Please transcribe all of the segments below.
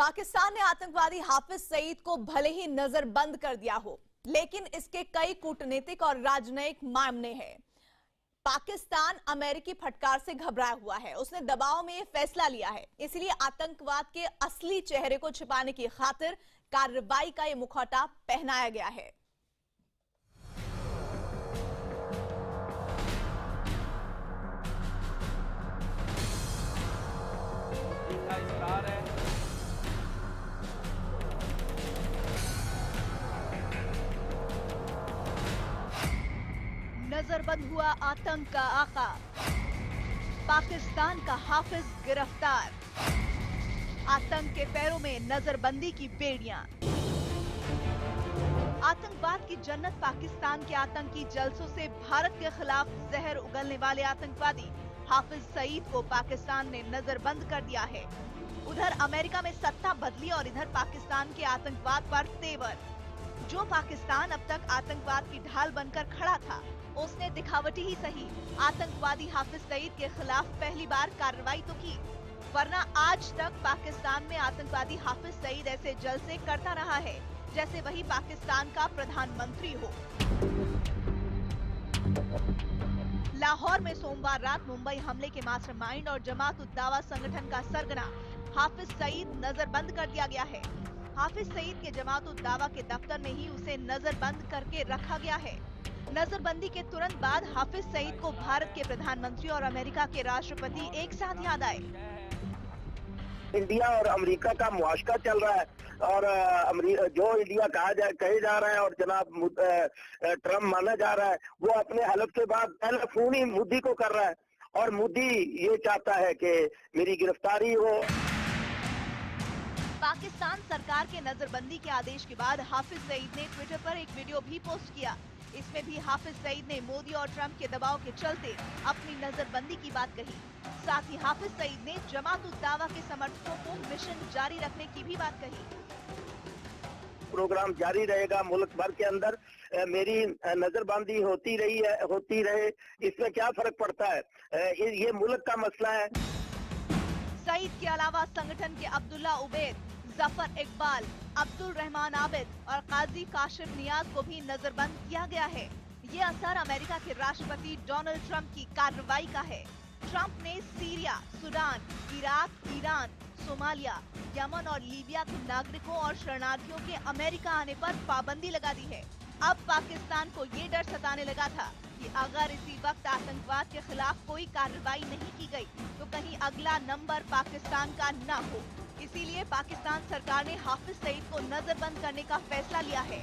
पाकिस्तान ने आतंकवादी हाफिज सईद को भले ही नजरबंद कर दिया हो, लेकिन इसके कई कूटनीतिक और राजनयिक मामले हैं। पाकिस्तान अमेरिकी फटकार से घबराया हुआ है। उसने दबाव में यह फैसला लिया है। इसलिए आतंकवाद के असली चेहरे को छिपाने की खातिर कार्रवाई का यह मुखौटा पहनाया गया है। नजरबंद हुआ आतंक का आका, पाकिस्तान का हाफिज गिरफ्तार। आतंक के पैरों में नजरबंदी की बेड़ियां। आतंकवाद की जन्नत पाकिस्तान के आतंकी जलसों से भारत के खिलाफ जहर उगलने वाले आतंकवादी हाफिज सईद को पाकिस्तान ने नजरबंद कर दिया है। उधर अमेरिका में सत्ता बदली और इधर पाकिस्तान के आतंकवाद पर तेवर। जो पाकिस्तान अब तक आतंकवाद की ढाल बनकर खड़ा था, उसने दिखावटी ही सही आतंकवादी हाफिज सईद के खिलाफ पहली बार कार्रवाई तो की, वरना आज तक पाकिस्तान में आतंकवादी हाफिज सईद ऐसे जलसे करता रहा है जैसे वही पाकिस्तान का प्रधानमंत्री हो। लाहौर में सोमवार रात मुंबई हमले के मास्टरमाइंड और जमात उद दावा संगठन का सरगना हाफिज सईद नजरबंद कर दिया गया है। हाफिज सईद के जमात उद दावा के दफ्तर में ही उसे नजरबंद करके रखा गया है। नजरबंदी के तुरंत बाद हाफिज सईद को भारत के प्रधानमंत्री और अमेरिका के राष्ट्रपति एक साथ याद आए। इंडिया और अमेरिका का मुआशका चल रहा है और जो इंडिया कहे जा रहा है और जनाब ट्रम्प माना जा रहा है, वो अपने हलफ के बाद पहला फोन ही मोदी को कर रहा है और मोदी ये चाहता है कि मेरी गिरफ्तारी हो। पाकिस्तान सरकार के नजरबंदी के आदेश के बाद हाफिज सईद ने ट्विटर पर एक वीडियो भी पोस्ट किया। इसमें भी हाफिज सईद ने मोदी और ट्रंप के दबाव के चलते अपनी नजरबंदी की बात कही। साथ ही हाफिज सईद ने जमात उद दावा के समर्थकों को मिशन जारी रखने की भी बात कही। प्रोग्राम जारी रहेगा मुल्क भर के अंदर, मेरी नजरबंदी होती रहे, इसमें क्या फर्क पड़ता है? ये मुल्क का मसला है। सईद के अलावा संगठन के अब्दुल्ला उबैद, जफर इकबाल, अब्दुल रहमान आबिद और काजी काशिफ नियाज को भी नजरबंद किया गया है। ये असर अमेरिका के राष्ट्रपति डोनाल्ड ट्रंप की कार्रवाई का है। ट्रंप ने Syria, Sudan, Iraq, Iran, Somalia, Yemen और लीबिया के नागरिकों और शरणार्थियों के अमेरिका आने पर पाबंदी लगा दी है। अब पाकिस्तान को ये डर सताने लगा था कि अगर इसी वक्त आतंकवाद के खिलाफ कोई कार्रवाई नहीं की गई तो कहीं अगला नंबर पाकिस्तान का न हो। इसीलिए पाकिस्तान सरकार ने हाफिज सईद को नजरबंद करने का फैसला लिया है।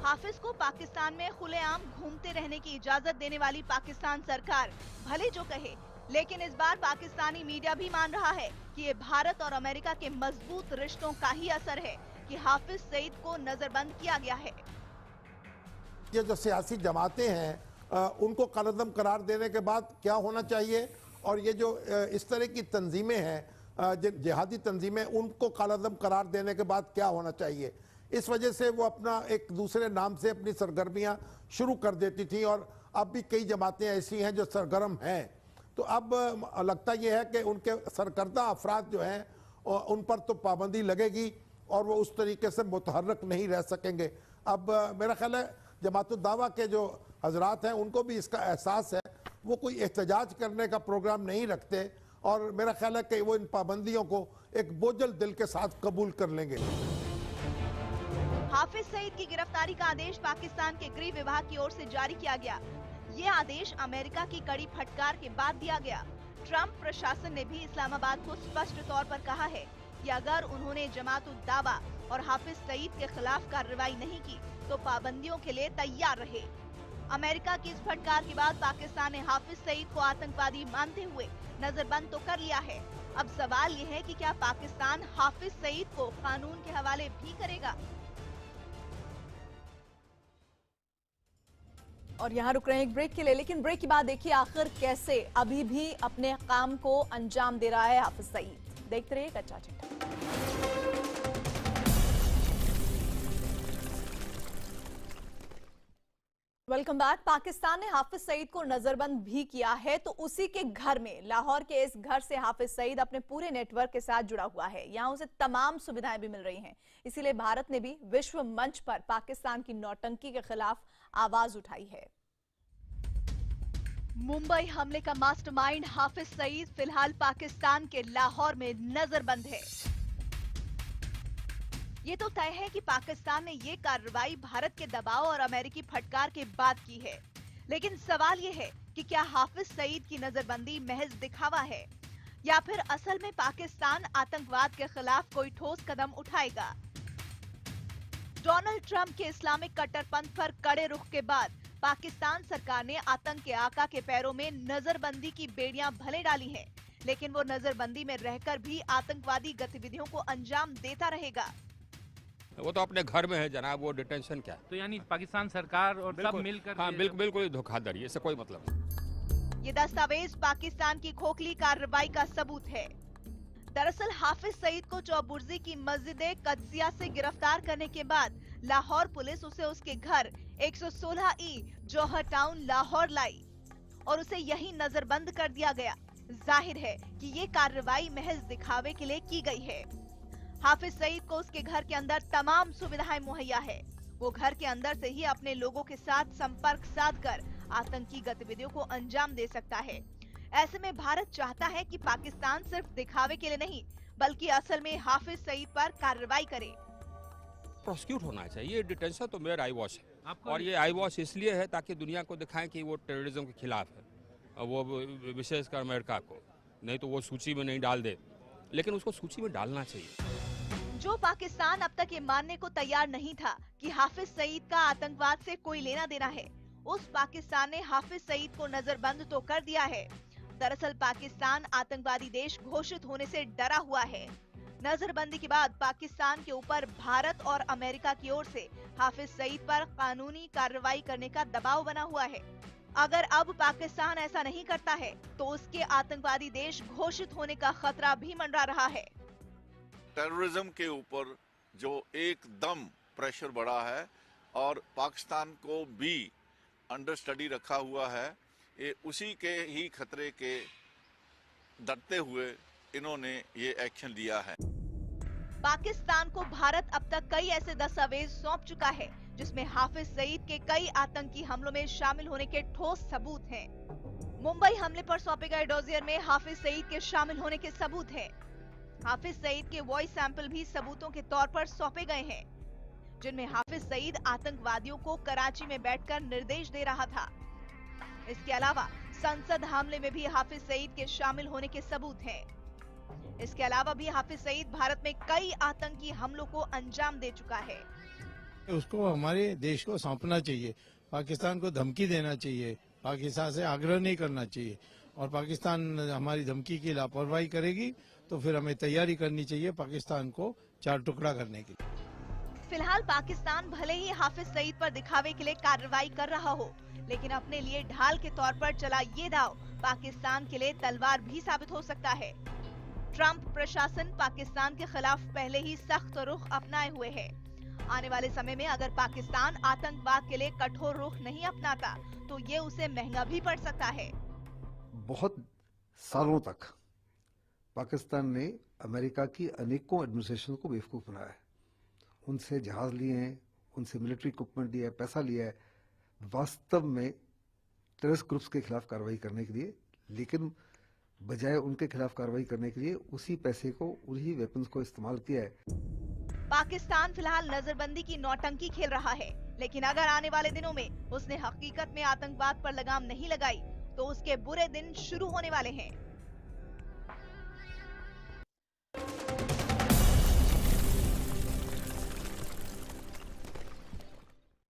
हाफिज को पाकिस्तान में खुलेआम घूमते रहने की इजाजत देने वाली पाकिस्तान सरकार भले जो कहे, लेकिन इस बार पाकिस्तानी मीडिया भी मान रहा है कि ये भारत और अमेरिका के मजबूत रिश्तों का ही असर है कि हाफिज सईद को नजरबंद किया गया है। ये जो सियासी जमातें हैं उनको कलअदम करार देने के बाद क्या होना चाहिए, और ये जो इस तरह की तंजीमें हैं जिहादी तंजीमें, उनको कलअदम करार देने के बाद क्या होना चाहिए। इस वजह से वो अपना एक दूसरे नाम से अपनी सरगर्मियां शुरू कर देती थी और अब भी कई जमातें ऐसी हैं जो सरगर्म हैं। तो अब लगता यह है कि उनके सरकर्दा अफराद जो हैं उन पर तो पाबंदी लगेगी और वो उस तरीके से मुतहर्रक नहीं रह सकेंगे। अब मेरा ख्याल है जमात उद दावा के जो हजरात हैं उनको भी इसका एहसास है, वो कोई एहतजाज करने का प्रोग्राम नहीं रखते और मेरा ख्याल है कि वो इन पाबंदियों को एक बोझल दिल के साथ कबूल कर लेंगे। हाफिज सईद की गिरफ्तारी का आदेश पाकिस्तान के गृह विभाग की ओर से जारी किया गया। ये आदेश अमेरिका की कड़ी फटकार के बाद दिया गया। ट्रंप प्रशासन ने भी इस्लामाबाद को स्पष्ट तौर पर कहा है कि अगर उन्होंने जमात उद दावा और हाफिज सईद के खिलाफ कार्रवाई नहीं की तो पाबंदियों के लिए तैयार रहे। अमेरिका की इस फटकार के बाद पाकिस्तान ने हाफिज सईद को आतंकवादी मानते हुए नजरबंद तो कर लिया है। अब सवाल ये है कि क्या पाकिस्तान हाफिज सईद को कानून के हवाले भी करेगा। और यहाँ रुक रहे हैं एक ब्रेक के लिए, लेकिन ब्रेक के बाद देखिए आखिर कैसे अभी भी अपने काम को अंजाम दे रहा है हाफिज सईद। देखते रहिए कच्चा चिट्ठा। Welcome back. पाकिस्तान ने हाफिज सईद को नजरबंद भी किया है, तो उसी के घर में, लाहौर के इस घर से हाफिज सईद अपने पूरे नेटवर्क के साथ जुड़ा हुआ है। यहां उसे तमाम सुविधाएं भी मिल रही हैं। इसीलिए भारत ने भी विश्व मंच पर पाकिस्तान की नौटंकी के खिलाफ आवाज उठाई है। मुंबई हमले का मास्टरमाइंड हाफिज सईद फिलहाल पाकिस्तान के लाहौर में नजरबंद है। ये तो तय है कि पाकिस्तान ने ये कार्रवाई भारत के दबाव और अमेरिकी फटकार के बाद की है, लेकिन सवाल ये है कि क्या हाफिज सईद की नजरबंदी महज दिखावा है या फिर असल में पाकिस्तान आतंकवाद के खिलाफ कोई ठोस कदम उठाएगा। डोनाल्ड ट्रंप के इस्लामिक कट्टरपंथ पर कड़े रुख के बाद पाकिस्तान सरकार ने आतंक के आका के पैरों में नजरबंदी की बेड़ियां भले डाली हैं, लेकिन वो नजरबंदी में रहकर भी आतंकवादी गतिविधियों को अंजाम देता रहेगा। वो तो अपने घर में है जनाब, वो डिटेंशन क्या है? तो यानी पाकिस्तान सरकार और सब मिलकर, हाँ बिल्कुल धोखाधड़ी, इससे कोई मतलब नहीं। ये दस्तावेज पाकिस्तान की खोखली कार्रवाई का सबूत है। दरअसल हाफिज सईद को चौबुर्जी की मस्जिद कदसिया से गिरफ्तार करने के बाद लाहौर पुलिस उसे उसके घर 116E जौहर टाउन लाहौर लाई और उसे यहीं नजरबंद कर दिया गया। जाहिर है कि ये कार्रवाई महज दिखावे के लिए की गई है। हाफिज सईद को उसके घर के अंदर तमाम सुविधाएं मुहैया है। वो घर के अंदर से ही अपने लोगों के साथ संपर्क साधकर आतंकी गतिविधियों को अंजाम दे सकता है। ऐसे में भारत चाहता है कि पाकिस्तान सिर्फ दिखावे के लिए नहीं, बल्कि असल में हाफिज सईद पर कार्रवाई करे। प्रोसिक्यूट होना चाहिए। डिटेंशन तो मेरा आई वॉच है, और ये आई वॉच इसलिए है ताकि दुनिया को दिखाएं कि वो टेररिज्म के खिलाफ है, वो विशेषकर अमेरिका को। नहीं तो वो सूची में नहीं डाल दे, लेकिन उसको सूची में डालना चाहिए। जो पाकिस्तान अब तक ये मानने को तैयार नहीं था कि हाफिज सईद का आतंकवाद से कोई लेना देना है, उस पाकिस्तान ने हाफिज सईद को नजरबंद तो कर दिया है। दरअसल पाकिस्तान आतंकवादी देश घोषित होने से डरा हुआ है। नजरबंदी के बाद पाकिस्तान के ऊपर भारत और अमेरिका की ओर से हाफिज सईद पर कानूनी कार्रवाई करने का दबाव बना हुआ है। अगर अब पाकिस्तान ऐसा नहीं करता है तो उसके आतंकवादी देश घोषित होने का खतरा भी मंडरा रहा है। टेररिज्म के ऊपर जो एकदम प्रेशर बढ़ा है और पाकिस्तान को भी अंडर स्टडी रखा हुआ है, ये उसी के ही खतरे के डरते हुए इन्होंने ये एक्शन लिया है। पाकिस्तान को भारत अब तक कई ऐसे दस्तावेज सौंप चुका है जिसमें हाफिज सईद के कई आतंकी हमलों में शामिल होने के ठोस सबूत हैं। मुंबई हमले पर सौंपे गए डोजियर में हाफिज सईद के शामिल होने के सबूत हैं। हाफिज सईद के वॉइस सैंपल भी सबूतों के तौर पर सौंपे गए हैं, जिनमें हाफिज सईद आतंकवादियों को कराची में बैठकर निर्देश दे रहा था। इसके अलावा संसद हमले में भी हाफिज सईद के शामिल होने के सबूत हैं। इसके अलावा भी हाफिज सईद भारत में कई आतंकी हमलों को अंजाम दे चुका है। उसको हमारे देश को सौंपना चाहिए, पाकिस्तान को धमकी देना चाहिए, पाकिस्तान से आग्रह नहीं करना चाहिए, और पाकिस्तान हमारी धमकी की लापरवाही करेगी तो फिर हमें तैयारी करनी चाहिए पाकिस्तान को चार टुकड़ा करने की। फिलहाल पाकिस्तान भले ही हाफिज सईद पर दिखावे के लिए कार्रवाई कर रहा हो, लेकिन अपने लिए ढाल के तौर पर चला ये दाव पाकिस्तान के लिए तलवार भी साबित हो सकता है। ट्रंप प्रशासन पाकिस्तान के खिलाफ पहले ही सख्त रुख अपनाए हुए है। आने वाले समय में अगर पाकिस्तान आतंकवाद के लिए कठोर रुख नहीं अपनाता तो ये उसे महंगा भी पड़ सकता है। बहुत सालों तक पाकिस्तान ने अमेरिका की अनेकों एडमिनिस्ट्रेशन को बेवकूफ बनाया है। उनसे जहाज लिए हैं, उनसे मिलिट्री इक्विपमेंट लिया है, पैसा लिया है वास्तव में टेररिस्ट ग्रुप्स के खिलाफ कार्रवाई करने के लिए, लेकिन बजाय उनके खिलाफ कार्रवाई करने के लिए उसी पैसे को, उन्हीं वेपन्स को इस्तेमाल किया है। पाकिस्तान फिलहाल नजरबंदी की नौटंकी खेल रहा है, लेकिन अगर आने वाले दिनों में उसने हकीकत में आतंकवाद पर लगाम नहीं लगाई तो उसके बुरे दिन शुरू होने वाले हैं।